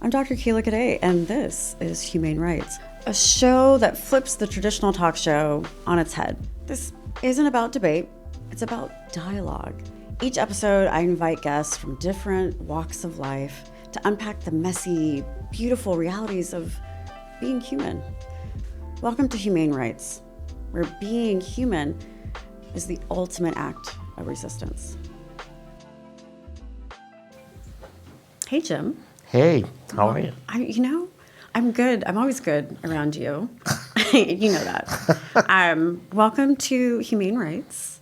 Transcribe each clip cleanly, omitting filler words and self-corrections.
I'm Dr. Akilah Cadet, and this is Humane Rights, a show that flips the traditional talk show on its head. This isn't about debate, it's about dialogue. Each episode, I invite guests from different walks of life to unpack the messy, beautiful realities of being human. Welcome to Humane Rights, where being human is the ultimate act of resistance. Hey, Jim. Hey, how are you? I'm good. I'm always good around you. You know that. Welcome to Humane Rights.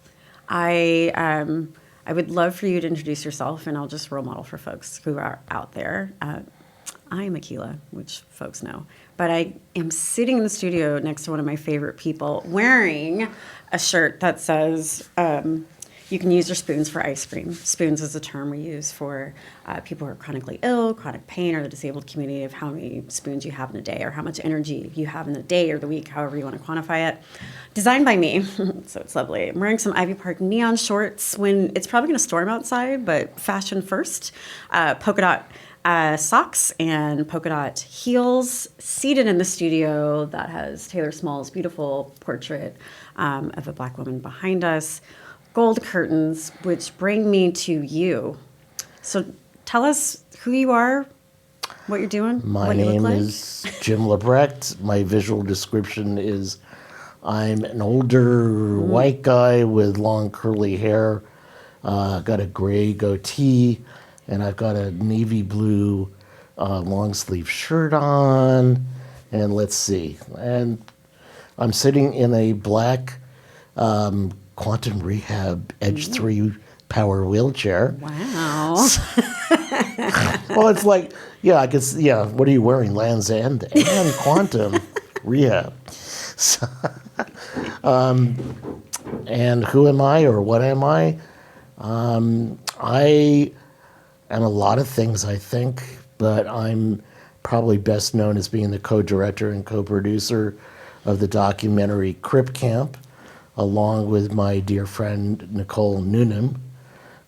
I would love for you to introduce yourself, and I'll just role model for folks who are out there. I am Akilah, which folks know, but I am sitting in the studio next to one of my favorite people wearing a shirt that says, you can use your spoons for ice cream. Spoons is a term we use for people who are chronically ill, chronic pain, or the disabled community of how many spoons you have in a day or how much energy you have in the day or the week, however you want to quantify it. Designed by me, so it's lovely. I'm wearing some Ivy Park neon shorts when it's probably going to storm outside, but fashion first. Polka dot socks and polka dot heels, seated in the studio that has Taylor Small's beautiful portrait of a Black woman behind us. Gold curtains, which bring me to you. So tell us who you are, what you're doing, what you look like. My name is Jim LeBrecht. My visual description is I'm an older white guy with long curly hair, got a gray goatee, and I've got a navy blue long sleeve shirt on. And let's see. And I'm sitting in a black Quantum Rehab Edge 3 power wheelchair. Wow. Well, it's like, I guess, what are you wearing? Land's End and Quantum Rehab. So, and who am I or what am I? I am a lot of things, I think, but I'm probably best known as being the co-director and co-producer of the documentary Crip Camp, along with my dear friend Nicole Noonan,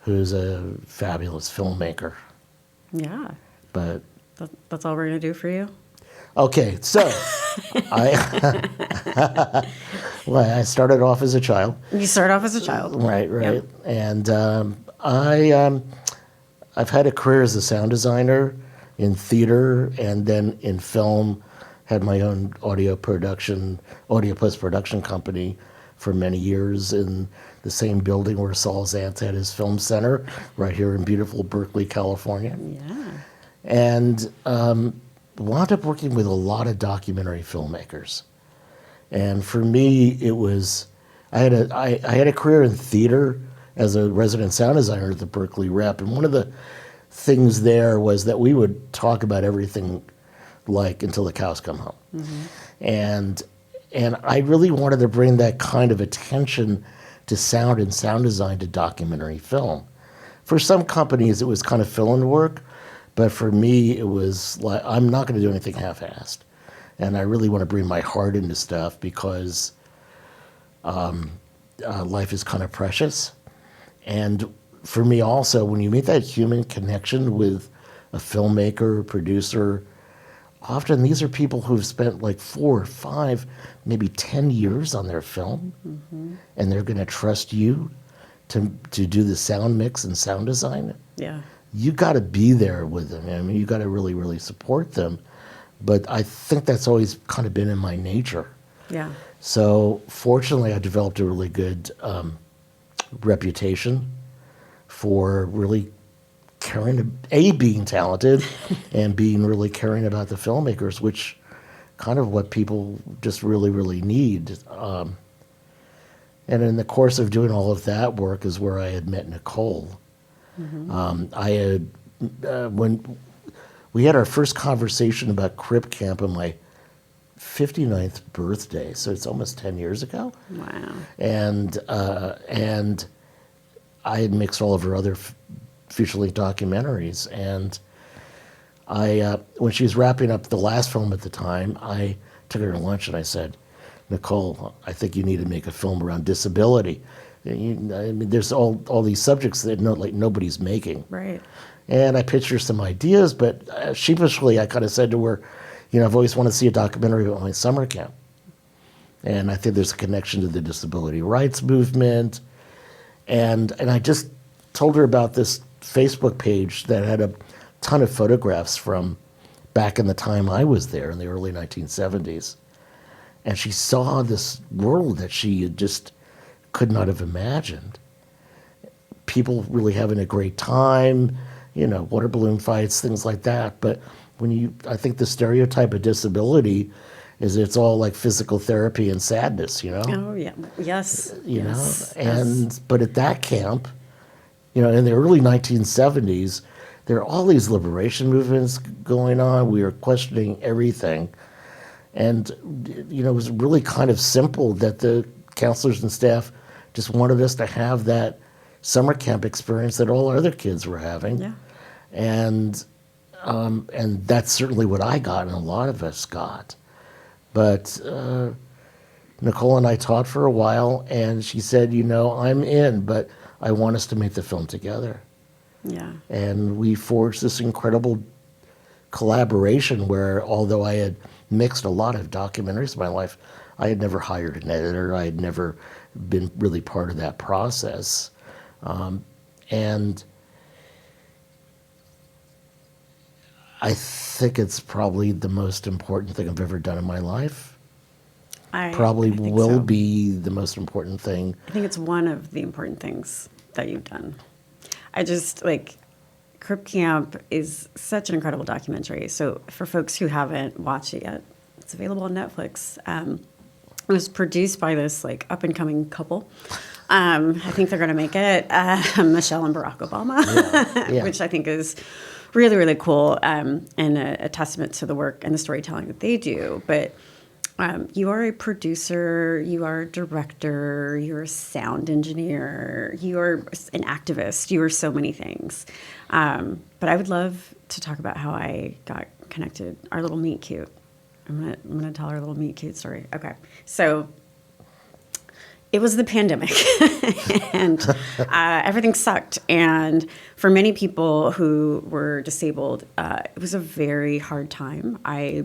who's a fabulous filmmaker. Yeah. But that's all we're going to do for you? Okay, so I started off as a child. You started off as a child. Right. Yep. And I've had a career as a sound designer in theater and then in film, had my own audio post-production company for many years in the same building where Saul Zaentz had his film center, right here in beautiful Berkeley, California. Yeah. And wound up working with a lot of documentary filmmakers. And for me, it was, I had a career in theater as a resident sound designer at the Berkeley Rep. And one of the things there was that we would talk about everything like until the cows come home. Mm-hmm. And I really wanted to bring that kind of attention to sound and sound design to documentary film. For some companies, it was kind of fill-in work, but for me, it was like, I'm not going to do anything half-assed. And I really want to bring my heart into stuff because life is kind of precious. And for me also, when you meet that human connection with a filmmaker, producer, often these are people who've spent like 4 or 5, maybe 10 years on their film, mm-hmm. and they're going to trust you to do the sound mix and sound design. Yeah. You got to be there with them. I mean, you got to really, really support them. But I think that's always kind of been in my nature. Yeah. So fortunately, I developed a really good reputation for really caring, being talented and being really caring about the filmmakers, which kind of what people just really, really need. And in the course of doing all of that work is where I had met Nicole. Mm-hmm. When we had our first conversation about Crip Camp on my 59th birthday, so it's almost 10 years ago. Wow. And I had mixed all of her other feature-length documentaries, and when she was wrapping up the last film at the time, I took her to lunch and I said, Nicole, I think you need to make a film around disability. I mean, there's all these subjects that nobody's making. Right. And I pitched her some ideas, but sheepishly, I kind of said to her, I've always wanted to see a documentary about my summer camp. And I think there's a connection to the disability rights movement. And I just told her about this Facebook page that had a ton of photographs from back in the time I was there in the early 1970s. And she saw this world that she just could not have imagined. People really having a great time, water balloon fights, things like that. But I think the stereotype of disability is it's all like physical therapy and sadness, Oh, yeah. Yes. But at that camp, in the early 1970s, there are all these liberation movements going on. We were questioning everything. And, it was really kind of simple that the counselors and staff just wanted us to have that summer camp experience that all other kids were having. Yeah. And that's certainly what I got and a lot of us got. But Nicole and I taught for a while, and she said, I'm in, but I want us to make the film together. Yeah. And we forged this incredible collaboration where, although I had mixed a lot of documentaries in my life, I had never hired an editor. I had never been really part of that process. And I think it's probably the most important thing I've ever done in my life. Probably I think will so. be the most important thing. I think it's one of the important things that you've done. I just, Crip Camp is such an incredible documentary. So for folks who haven't watched it yet, it's available on Netflix. It was produced by this, up-and-coming couple. I think they're going to make it, Michelle and Barack Obama, Yeah. which I think is really, really cool, and a testament to the work and the storytelling that they do. But you are a producer, you are a director, you're a sound engineer, you are an activist, you are so many things. But I would love to talk about how I got connected, our little meet cute. I'm gonna tell our little meet cute story. Okay, so it was the pandemic, and everything sucked. And for many people who were disabled, it was a very hard time. I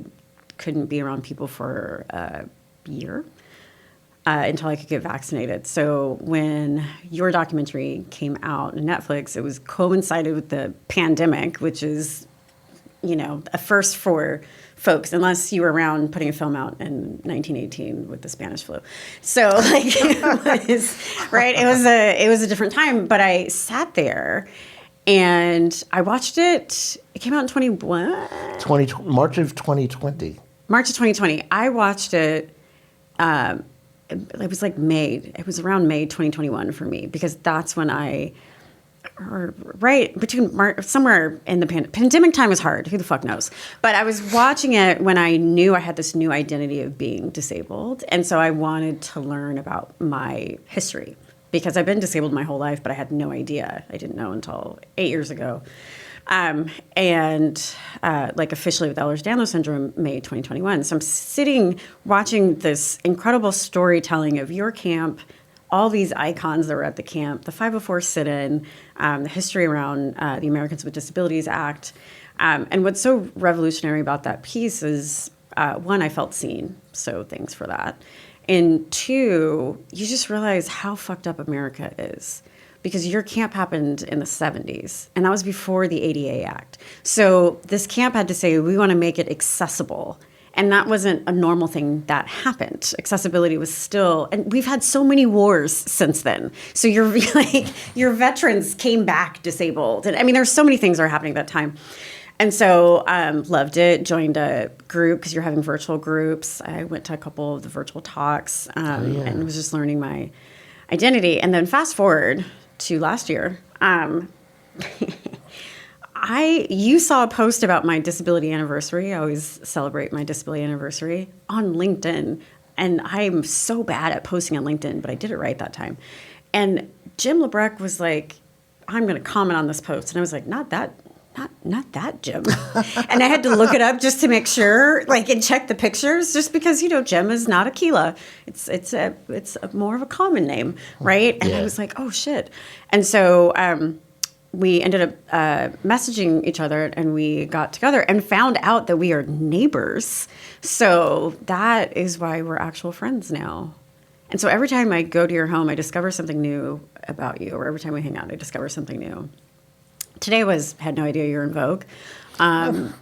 couldn't be around people for a year until I could get vaccinated. So when your documentary came out on Netflix, it was coincided with the pandemic, which is, a first for folks, unless you were around putting a film out in 1918 with the Spanish flu. So it was, right? It was a different time, but I sat there and I watched it. It came out in 21? March of 2020. March of 2020. I watched it. It was May. It was around May 2021 for me, because that's when right between somewhere in the pandemic time was hard. Who the fuck knows? But I was watching it when I knew I had this new identity of being disabled. And so I wanted to learn about my history, because I've been disabled my whole life, but I had no idea. I didn't know until 8 years ago. Officially with Ehlers-Danlos syndrome, May 2021. So I'm sitting watching this incredible storytelling of your camp, all these icons that were at the camp, the 504 sit-in, the history around the Americans with Disabilities Act. And what's so revolutionary about that piece is, one, I felt seen, so thanks for that. And two, you just realize how fucked up America is. Because your camp happened in the 70s, and that was before the ADA Act. So this camp had to say, we want to make it accessible. And that wasn't a normal thing that happened. Accessibility was still, and we've had so many wars since then. So your veterans came back disabled. And I mean, there's so many things that are happening at that time. And so loved it, joined a group, because you're having virtual groups. I went to a couple of the virtual talks and was just learning my identity. And then fast forward to last year, you saw a post about my disability anniversary. I always celebrate my disability anniversary on LinkedIn. And I'm so bad at posting on LinkedIn, but I did it right that time. And Jim LeBrecht was like, I'm going to comment on this post. And I was like, not that, Jim. And I had to look it up just to make sure, and check the pictures, just because, Jim is not Akilah. It's a more of a common name, right? And I was like, oh shit. And so we ended up messaging each other, and we got together and found out that we are neighbors. So that is why we're actual friends now. And so every time I go to your home, I discover something new about you, or every time we hang out, I discover something new. Today had no idea you're in Vogue.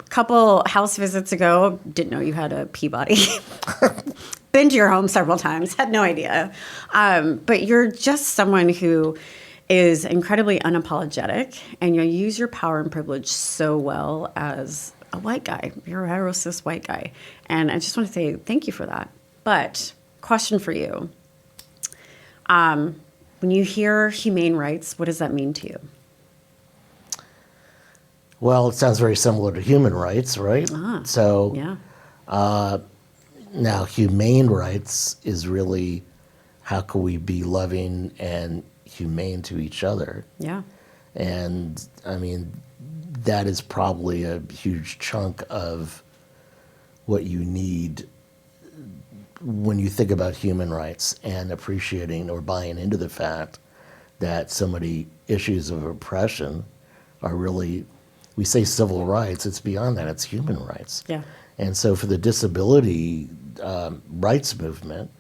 Couple house visits ago, didn't know you had a Peabody. Been to your home several times, had no idea. But you're just someone who is incredibly unapologetic, and you use your power and privilege so well as a white guy. You're a hetero cis white guy. And I just want to say thank you for that. But question for you. When you hear humane rights, what does that mean to you? Well, it sounds very similar to human rights, right? So Yeah. now humane rights is really how can we be loving and humane to each other? Yeah. And I mean, that is probably a huge chunk of what you need when you think about human rights, and appreciating or buying into the fact that so many issues of oppression are really, we say civil rights, it's beyond that, it's human rights. Yeah. And so for the disability rights movement,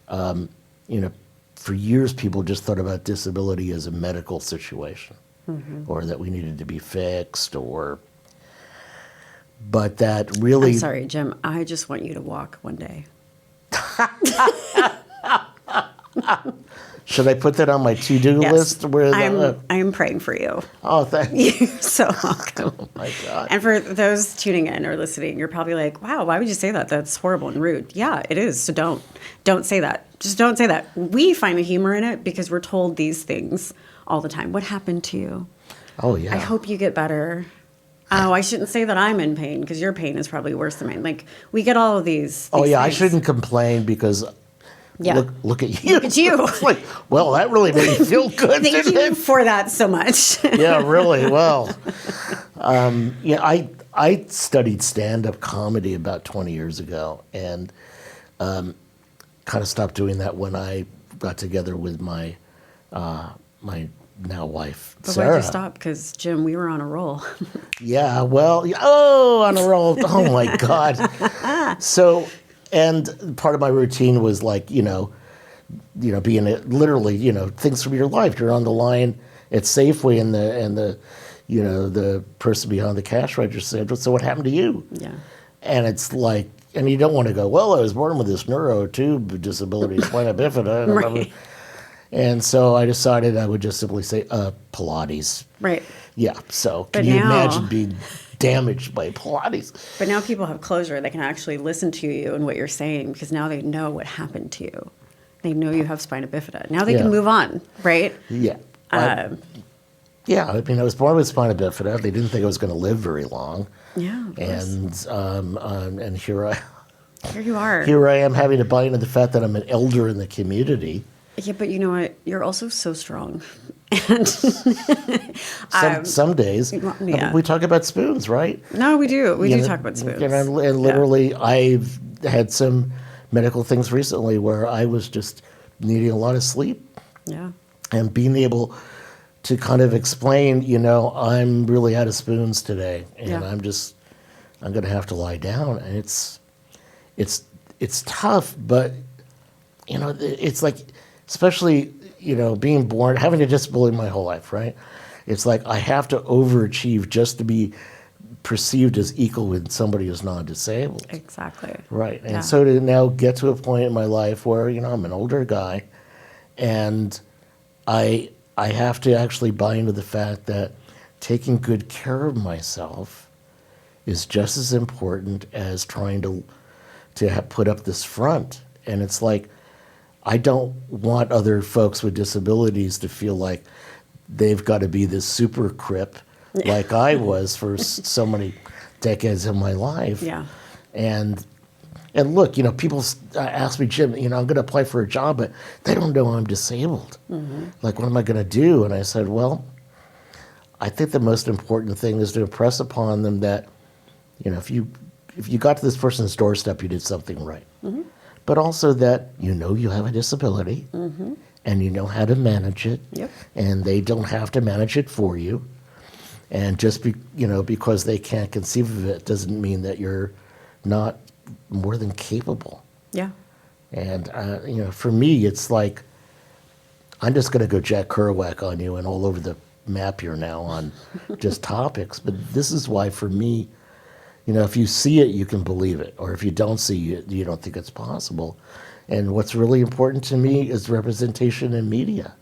for years people just thought about disability as a medical situation, or that we needed to be fixed, but that really... I'm sorry, Jim. I just want you to walk one day. Should I put that on my to-do list? I'm praying for you. Oh, thank you. You're so welcome. Oh, my God. And for those tuning in or listening, you're probably like, wow, why would you say that? That's horrible and rude. Yeah, it is. So don't say that. Just don't say that. We find the humor in it because we're told these things all the time. What happened to you? Oh, yeah. I hope you get better. Oh, I shouldn't say that I'm in pain because your pain is probably worse than mine. Like, we get all of these Oh, yeah, things. I shouldn't complain because Yeah. look at you. Look at you. It's like, well, that really made me feel good. Thank didn't you it? for that so much. Yeah, really. Well, I studied stand-up comedy about 20 years ago, and kind of stopped doing that when I got together with my my now wife, But Sarah. why'd you stop? Because, Jim, we were on a roll. Yeah, well, on a roll. Oh, my God. So, and part of my routine was like, being literally, things from your life. You're on the line at Safeway, and the person behind the cash register said, so what happened to you? Yeah. And it's like, and you don't want to go, well, I was born with this neurotube disability, spina bifida. Right. And so I decided I would just simply say, Pilates. Right. Yeah, so But can you now- imagine being damaged by Pilates? But now people have closure. They can actually listen to you and what you're saying because now they know what happened to you. They know you have spina bifida. Now they Yeah. can move on, right? Yeah. I was born with spina bifida. They didn't think I was going to live very long. Yeah, of course. And here Here you are. I am having to buy into the fact that I'm an elder in the community. Yeah, but you know what? You're also so strong. And Some days. yeah. We talk about spoons, right? no, we do. We do talk about spoons. And literally, I've had some medical things recently where I was just needing a lot of sleep. Yeah. And being able to kind of explain, I'm really out of spoons today, and Yeah. I'm going to have to lie down, and it's tough, but it's like, especially being born, having a disability my whole life, right? It's like I have to overachieve just to be perceived as equal with somebody who's non-disabled. Exactly. Right. And Yeah. so to now get to a point in my life where, I'm an older guy, and I have to actually buy into the fact that taking good care of myself is just as important as trying to put up this front. And it's like, I don't want other folks with disabilities to feel like they've got to be this super crip like I was for so many decades of my life. Yeah. And look, people ask me, Jim, I'm going to apply for a job, but they don't know I'm disabled. Mm-hmm. Like, what am I going to do? And I said, well, I think the most important thing is to impress upon them that, if you got to this person's doorstep, you did something right. Mm-hmm. But also that you have a disability, mm-hmm. and you know how to manage it, Yep. and they don't have to manage it for you. And just because they can't conceive of it doesn't mean that you're not more than capable. Yeah. And for me, it's like I'm just going to go Jack Kerouac on you and all over the map here now on just topics. But this is why, for me, if you see it, you can believe it, or if you don't see it, you don't think it's possible. And what's really important to me is representation in media.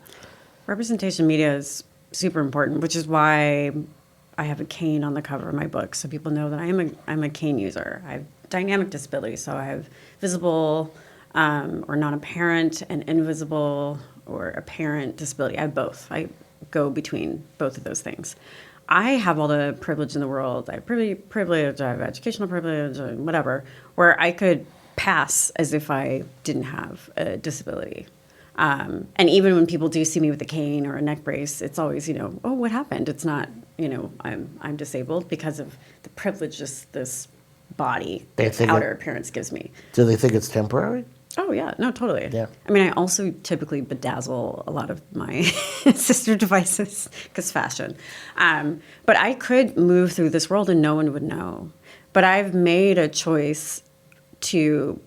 Representation in media is super important, which is why I have a cane on the cover of my book, so people know that I'm a cane user. I have dynamic disability, so I have visible or non-apparent and invisible or apparent disability. I have both. I go between both of those things. I have all the privilege in the world. I have privilege, I have educational privilege, whatever, where I could pass as if I didn't have a disability. And even when people do see me with a cane or a neck brace, it's always, oh, what happened? It's not, I'm disabled because of the privilege this body, outer appearance gives me. Do they think it's temporary? Oh, yeah. No, totally. Yeah. I mean, I also typically bedazzle a lot of my sister devices because fashion. But I could move through this world and no one would know. But I've made a choice to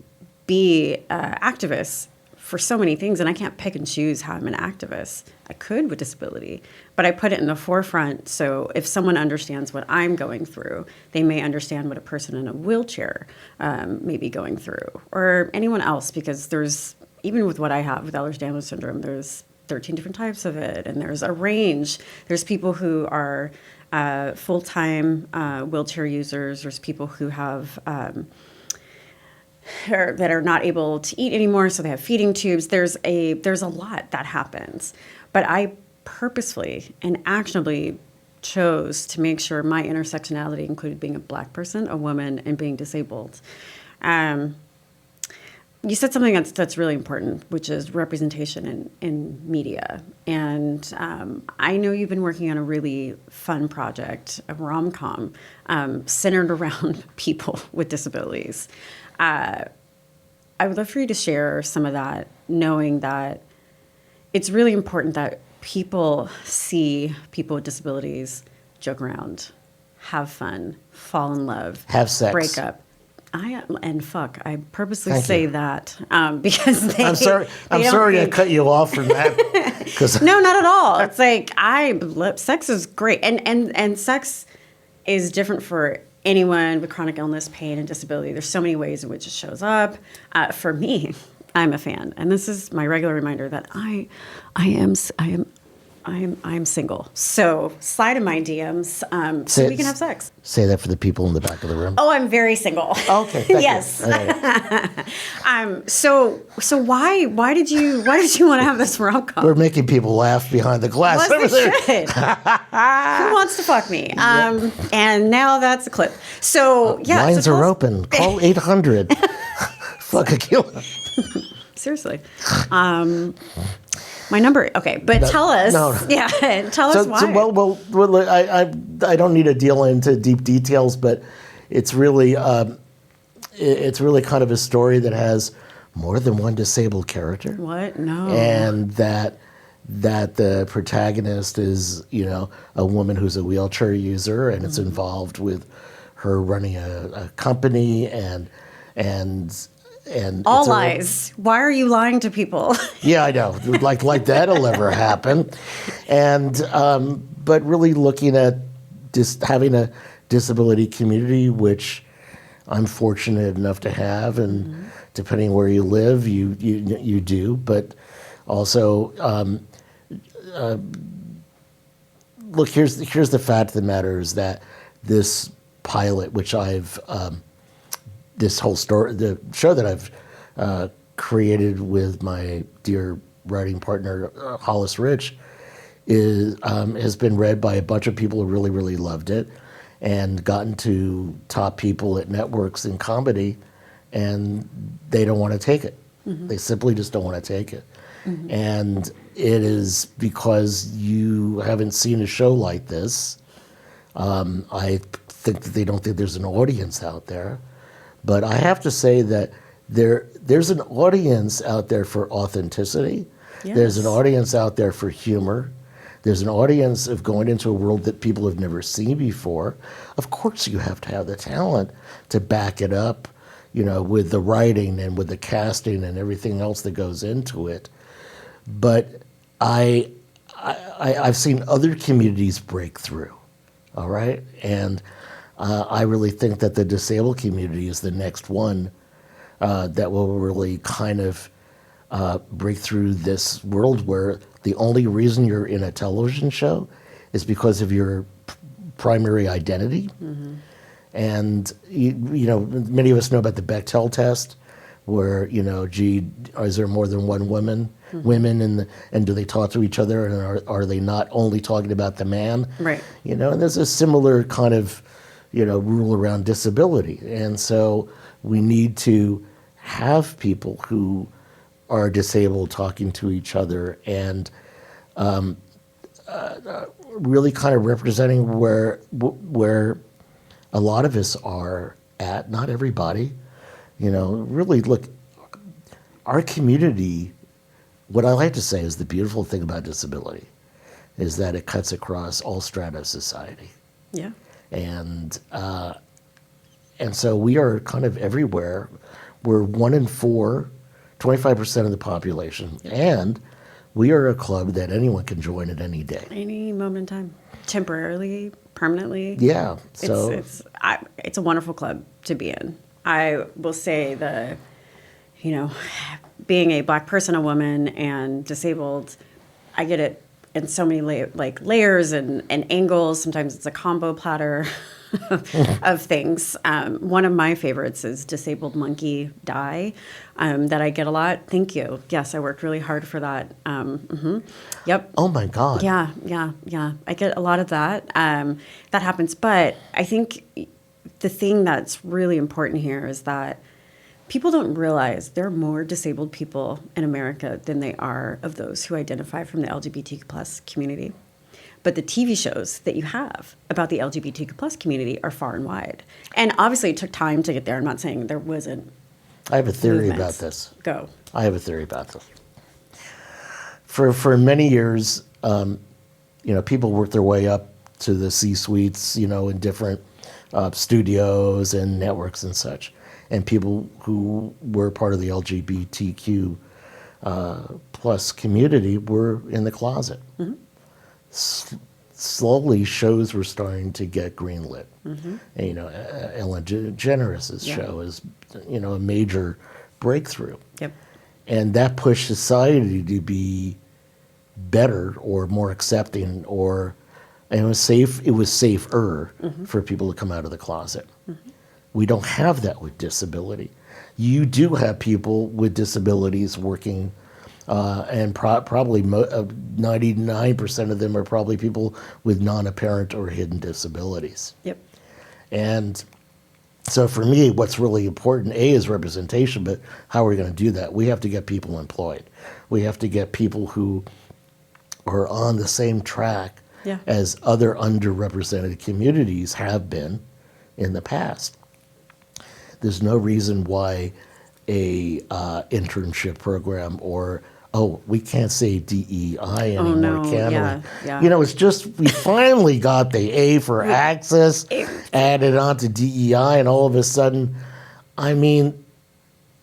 be an activist for so many things, and I can't pick and choose how I'm an activist. I could with disability, but I put it in the forefront, so if someone understands what I'm going through, they may understand what a person in a wheelchair may be going through, or anyone else, because there's, even with what I have with Ehlers-Danlos syndrome, there's 13 different types of it, and there's a range. There's people who are full-time wheelchair users. There's people who have that are not able to eat anymore, so they have feeding tubes. There's a lot that happens. But I purposefully and actionably chose to make sure my intersectionality included being a Black person, a woman, and being disabled. You said something that's really important, which is representation in media. And I know you've been working on a really fun project, a rom-com, centered around people with disabilities. I would love for you to share some of that, knowing that it's really important that people see people with disabilities joke around, have fun, fall in love, have sex, break up. And fuck. I purposely Thank say you. that because they. I'm sorry I cut you off from that. No, not at all. It's like sex is great, and sex is different for anyone with chronic illness, pain, and disability. There's so many ways in which it shows up. For me, I'm a fan, and this is my regular reminder that I am single. So slide in my DMs so we can have sex. Say that for the people in the back of the room. Oh, I'm very single. Okay. Yes. Right. So why did you want to have this rom-com? We're making people laugh behind the glass. Who wants to fuck me? And now that's a clip. So yeah, lines are open. Call 800. Fuck Akilah. Seriously. My number, okay, but tell us. No. Yeah, tell us why. Well, I don't need to deal into deep details, but it's really kind of a story that has more than one disabled character. What? No. And that the protagonist is, a woman who's a wheelchair user, and it's involved with her running a company and all lies. Why are you lying to people? Yeah, I know. Like that'll ever happen. And but really looking at just having a disability community, which I'm fortunate enough to have, and depending where you live, you do. But also, look, here's the fact of the matter is that this pilot, which I've this whole story, the show that I've created with my dear writing partner, Hollis Rich, has been read by a bunch of people who really, really loved it and gotten to top people at networks in comedy, and they don't want to take it. They simply just don't want to take it. And it is because you haven't seen a show like this. I think that they don't think there's an audience out there. But I have to say that there's an audience out there for authenticity. There's an Yes. audience out there for humor. There's an audience of going into a world that people have never seen before. Of course, you have to have the talent to back it up, with the writing and with the casting and everything else that goes into it. But I've seen other communities break through, all right? And I really think that the disabled community is the next one that will really kind of break through this world where the only reason you're in a television show is because of your primary identity. Mm-hmm. And, many of us know about the Bechtel test where, is there more than one women, and do they talk to each other, and are they not only talking about the man? Right. And there's a similar kind of, rule around disability. And so we need to have people who are disabled talking to each other and really kind of representing where a lot of us are at. Not everybody, really look, our community, what I like to say is the beautiful thing about disability is that it cuts across all strata of society. Yeah. And so we are kind of everywhere. We're 1 in 4, 25% of the population, and we are a club that anyone can join at any day. Any moment in time, temporarily, permanently. Yeah, so it's a wonderful club to be in. I will say being a Black person, a woman, and disabled, I get it in so many layers and angles. Sometimes it's a combo platter of things. One of my favorites is Disabled Monkey Die, that I get a lot. Thank you. Yes, I worked really hard for that. Yep. Oh my God. Yeah. I get a lot of that. That happens. But I think the thing that's really important here is that people don't realize there are more disabled people in America than they are of those who identify from the LGBTQ plus community. But the TV shows that you have about the LGBTQ plus community are far and wide. And obviously it took time to get there. I'm not saying there wasn't. I have a theory movement. about this. Go. I have a theory about this. For many years, people worked their way up to the C-suites, in different studios and networks and such. And people who were part of the LGBTQ plus community were in the closet. Mm-hmm. Slowly, shows were starting to get greenlit. Mm-hmm. And, Ellen DeGeneres' show is, a major breakthrough. Yep. And that pushed society to be better or more accepting, and it was safe. It was safer for people to come out of the closet. Mm-hmm. We don't have that with disability. You do have people with disabilities working. And probably 99% of them are probably people with non-apparent or hidden disabilities. Yep. And so for me, what's really important, is representation, but how are we going to do that? We have to get people employed. We have to get people who are on the same track as other underrepresented communities have been in the past. There's no reason why a internship program or we can't say DEI anymore, can we? Yeah. It's just we finally got the A for access added onto DEI, and all of a sudden,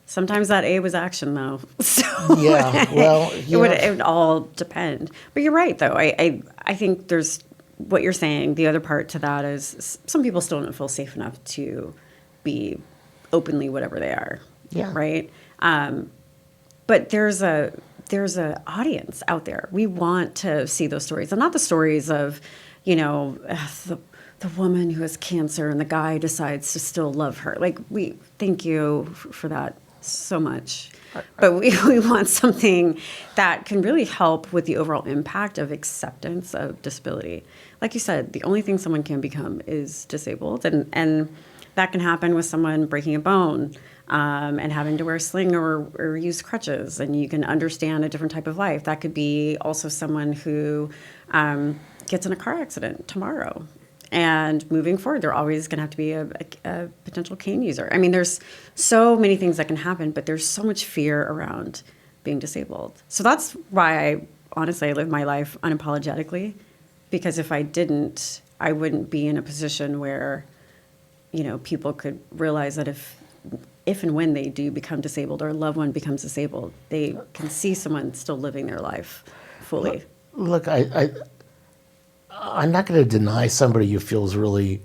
sometimes that A was action, though. So yeah, well, it would all depend. But you're right, though. I think there's what you're saying. The other part to that is some people still don't feel safe enough to be openly whatever they are. Yeah. Right. But there's a audience out there. We want to see those stories, and not the stories of, the woman who has cancer and the guy decides to still love her. We thank you for that so much, but we want something that can really help with the overall impact of acceptance of disability. Like you said, the only thing someone can become is disabled, and that can happen with someone breaking a bone. And having to wear a sling or use crutches, and you can understand a different type of life. That could be also someone who gets in a car accident tomorrow, and moving forward, they're always going to have to be a potential cane user. There's so many things that can happen, but there's so much fear around being disabled. So that's why honestly, I live my life unapologetically, because if I didn't, I wouldn't be in a position where, people could realize that if and when they do become disabled or a loved one becomes disabled, they can see someone still living their life fully. Look, I'm not going to deny somebody who feels really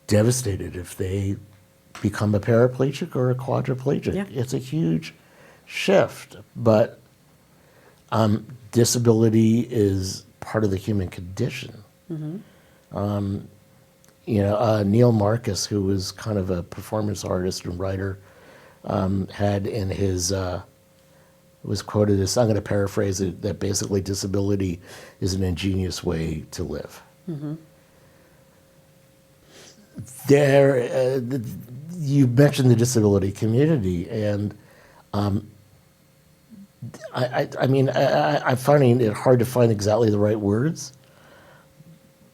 devastated if they become a paraplegic or a quadriplegic. Yeah. It's a huge shift, but disability is part of the human condition. Neil Marcus, who was kind of a performance artist and writer, had in his was quoted as, I'm going to paraphrase it, that basically disability is an ingenious way to live. You mentioned the disability community, and I'm finding it hard to find exactly the right words,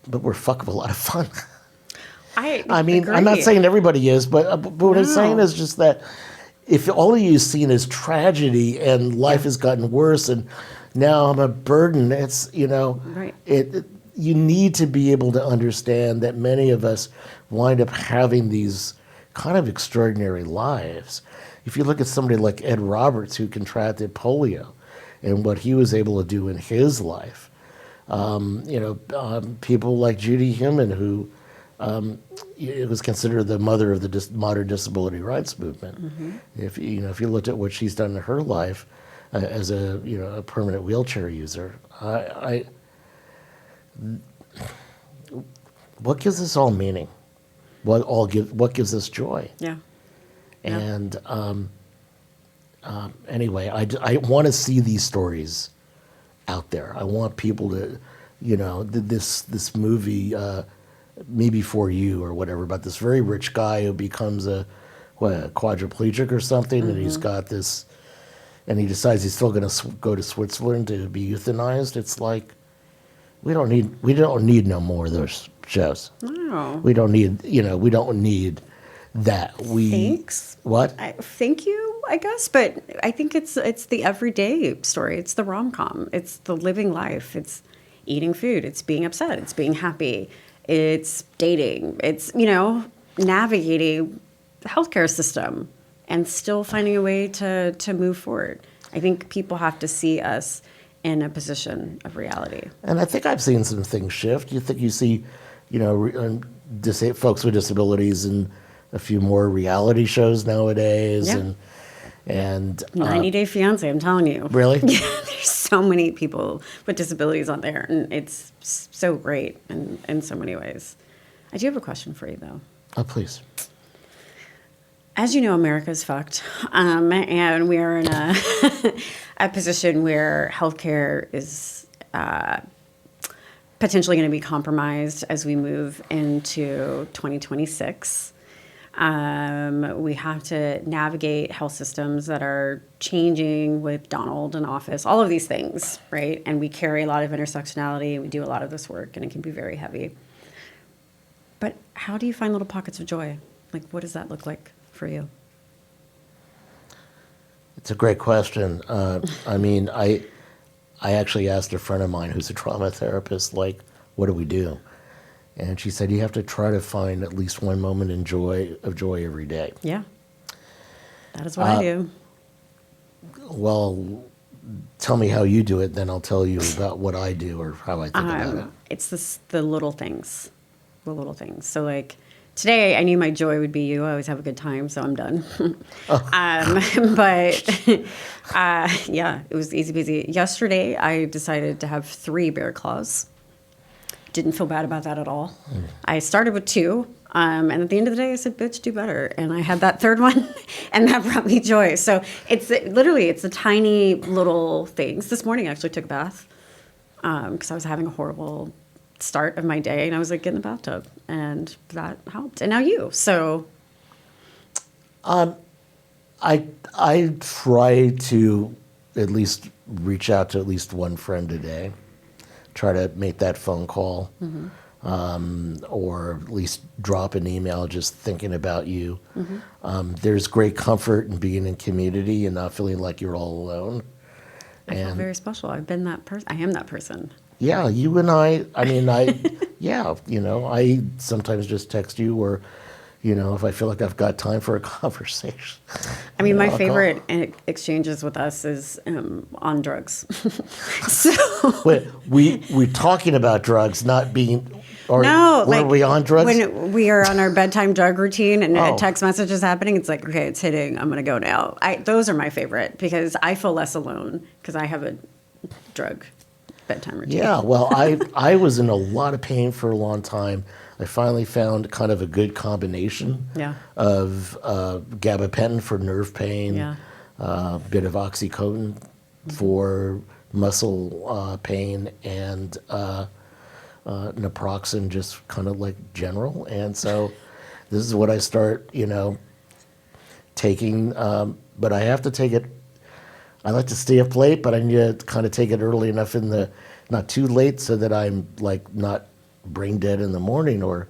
but we're fuck of a lot of fun. I mean, agree. I'm not saying everybody is, but what I'm saying No. is just that if all of you've seen is tragedy and life has gotten worse and now I'm a burden, it's, Right. You need to be able to understand that many of us wind up having these kind of extraordinary lives. If you look at somebody like Ed Roberts, who contracted polio, and what he was able to do in his life, people like Judy Heumann, who it was considered the mother of the modern disability rights movement. If you looked at what she's done in her life as a permanent wheelchair user, what gives us all meaning? What gives us joy? Yeah. And anyway, I want to see these stories out there. I want people to, this movie. Me Before You or whatever, about this very rich guy who becomes a quadriplegic or something, and he's got this, and he decides he's still going to go to Switzerland to be euthanized. It's like, we don't need no more of those shows. No. We don't need that. Thanks. What? Thank you, I guess, but I think it's the everyday story. It's the rom-com. It's the living life. It's eating food. It's being upset. It's being happy. It's dating. It's, navigating the healthcare system and still finding a way to move forward. I think people have to see us in a position of reality. And I think I've seen some things shift. You think you see, folks with disabilities in a few more reality shows nowadays, Yeah. and 90 Day Fiance, I'm telling you. Really? Yeah, there's so many people with disabilities on there, and it's so great in so many ways. I do have a question for you, though. Oh, please. As you know, America's fucked, and we are in a position where healthcare is potentially going to be compromised as we move into 2026. We have to navigate health systems that are changing with Donald in office, all of these things, right? And we carry a lot of intersectionality, and we do a lot of this work, and it can be very heavy. But how do you find little pockets of joy? Like, what does that look like for you? It's a great question. I actually asked a friend of mine who's a trauma therapist, like, what do we do? And she said, you have to try to find at least one moment of joy every day. Yeah. That is what I do. Well, tell me how you do it, then I'll tell you about what I do or how I think about it. It's the little things. The little things. So, like, today I knew my joy would be you. I always have a good time, so I'm done. Yeah, it was easy peasy. Yesterday, I decided to have 3 bear claws. Didn't feel bad about that at all. I started with 2, and at the end of the day, I said, bitch, do better. And I had that 3rd one, and that brought me joy. So it's the tiny little things. This morning, I actually took a bath because I was having a horrible start of my day, and I was like, get in the bathtub, and that helped. And now you. So I try to at least reach out to at least one friend a day. Try to make that phone call. or at least drop an email just thinking about you. There's great comfort in being in community and not feeling like you're all alone. I feel very special. I've been that person. I am that person. Yeah, you and I mean, yeah, I sometimes just text you or, if I feel like I've got time for a conversation. I mean, my favorite exchanges with us is on drugs. So Wait, we're talking about drugs, not being, or no, were we on drugs? When we are on our bedtime drug routine and a text message is happening, it's like, okay, it's hitting. I'm going to go now. Those are my favorite because I feel less alone because I have a drug bedtime routine. Yeah, well, I was in a lot of pain for a long time. I finally found kind of a good combination of gabapentin for nerve pain, a bit of oxycodone for muscle pain, and naproxen just kind of like general. And so this is what I start, taking. But I have to take it. I like to stay up late, but I need to kind of take it early enough not too late so that I'm like not brain dead in the morning, or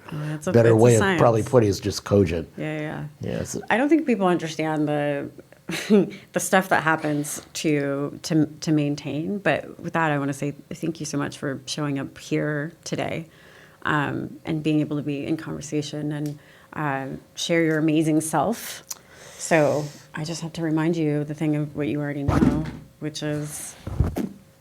better way of probably putting it is just cogent. Yeah. So, I don't think people understand the the stuff that happens to maintain. But with that, I want to say thank you so much for showing up here today, and being able to be in conversation and share your amazing self. So I just have to remind you the thing of what you already know, which is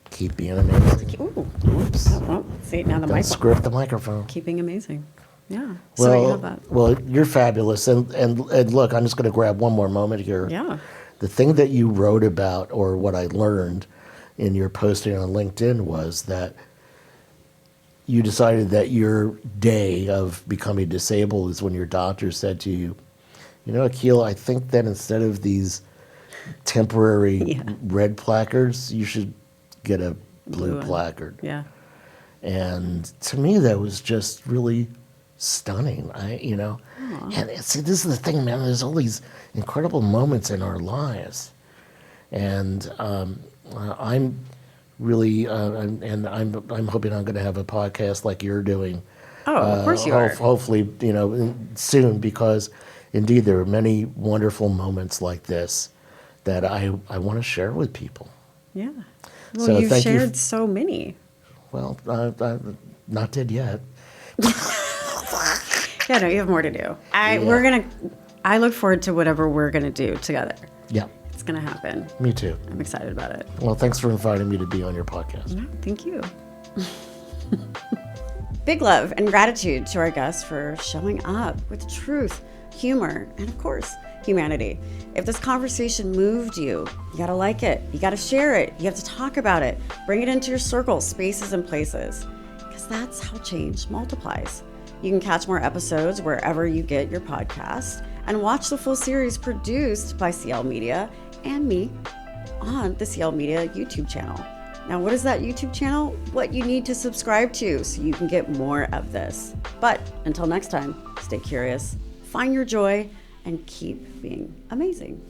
keep being amazing. Ooh. Oops. Oh, see, now the mic. Script the microphone. Keeping amazing. Yeah. Well, so you have that. Well, you're fabulous. And look, I'm just going to grab one more moment here. Yeah. The thing that you wrote about, or what I learned in your posting on LinkedIn, was that you decided that your day of becoming disabled is when your doctor said to you, Akilah, I think that instead of these temporary red placards, you should get a blue placard. Yeah. And to me, that was just really stunning. And see, this is the thing, man. There's all these incredible moments in our lives, and I'm really, and I'm hoping I'm going to have a podcast like you're doing. Oh, of course you are. Hopefully, soon, because indeed there are many wonderful moments like this that I want to share with people. Yeah. Well, So you've thank you shared so many. Well, not dead yet. Yeah, no, you have more to do. I look forward to whatever we're gonna do together. Yeah. It's gonna happen. Me too. I'm excited about it. Well, thanks for inviting me to be on your podcast. No, thank you. Big love and gratitude to our guests for showing up with truth, humor, and of course, humanity. If this conversation moved you, you gotta like it, you gotta share it, you have to talk about it, bring it into your circles, spaces, and places, because that's how change multiplies. You can catch more episodes wherever you get your podcast and watch the full series produced by CL Media and me on the CL Media YouTube channel. Now, what is that YouTube channel? What you need to subscribe to so you can get more of this. But until next time, stay curious, find your joy, and keep being amazing.